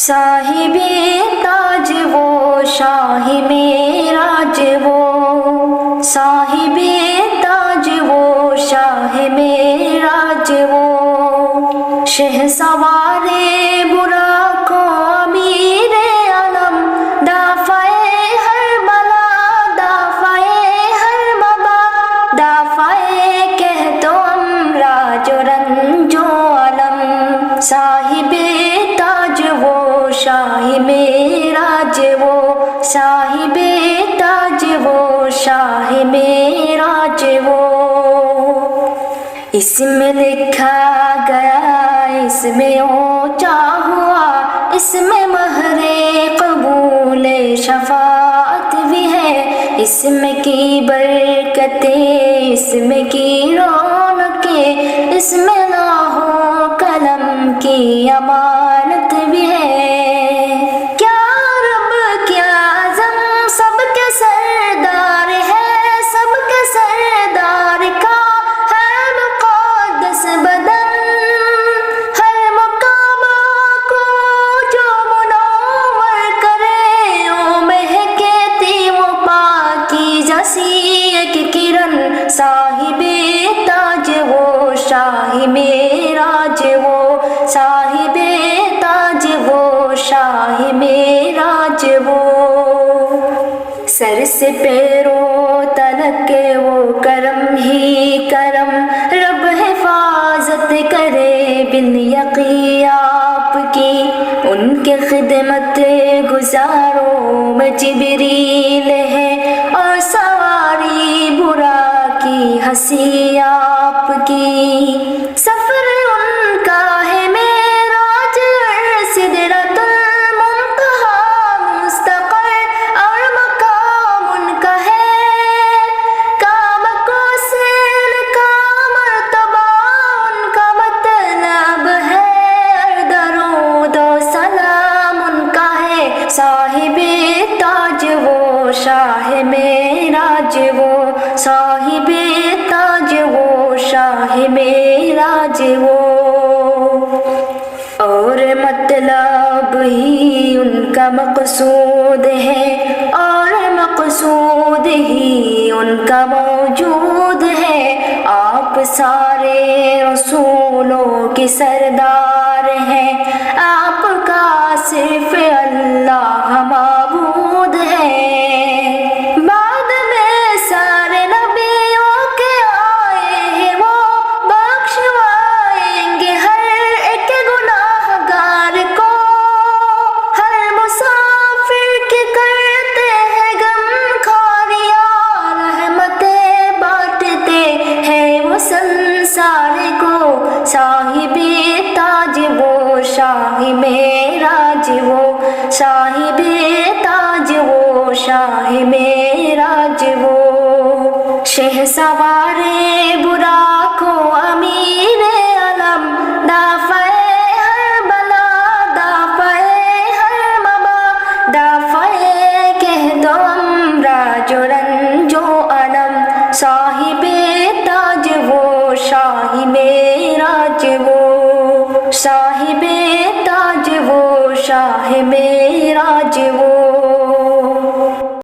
صاحب تاج وہ شاہ معراج وہ، صاحب تاج وہ شاہ معراج وہ، شہسوار براق و امیر علم، دافع ہر بلا دافع ہر وبا، دافع قحط و امراض و رنج و الم، صاحب تاج وہ شاہ معراج وہ، صاحب تاج وہ شاہ معراج وہ، اس میں لکھا گیا اس میں اونچا ہوا، اس میں مہر قبول شفاعت بھی ہے، اس میں کی برکتیں اس میں کی رونقیں، اس میں لوح و قلم کی امانت بھی ہے، کیا رب کیا اعظم سب کے سردار ہے، سب کے سردار کا ہے مقدس بدن، ہر مقامہ کو جو منور کرے او مہکتی وہ پاکیزہ سی ایک کرن، صاحب تاج وہ شاہ معراج وہ، صاحب تاج وہ شاہ معراج وہ، سر سے پیروں تلک وہ کرم ہی کرم، رب حفاظت کرے بالیقین آپ کی، ان کے خدمت گزاروں میں جبریل ہے، اور سواری براق کی ہنسی آپ کی، سفر ان کا ہے معراج سدرۃ المنتہا مستقر، اور مقام ان کا ہے کعبہ کو سین کا مرتبہ، ان کا مطلب ہے درود و سلام ان کا ہے، صاحب تاج وہ شاہ معراج وہ، صاحب تاج وہ شاہ معراج وہ، اور مطلب ہی ان کا مقصود ہے، اور مقصود ہی ان کا موجود ہے، آپ سارے رسولوں کے سردار ہیں، آپ کا صرف اللہ معبود ہے، بعد میں سارے نبیوں کے آئے ہیں وہ، بخشوائیں گے ہر ایک گناہ گار کو، ہر مسافر کے کرتے ہیں غم خواریا، رحمتیں بانٹتے ہیں وہ سنسار کو، صاحب تاج وہ شاہ معراج وہ، صاحب تاج وہ شاہ معراج وہ، شہسوار براق و امیر علم، دافع ہر بلا دافع ہر وبا، دافع قحط و امراض و رنج و الم، صاحب تاج وہ شاہ معراج وہ، صاحب تاج وہ شاہ معراج وہ۔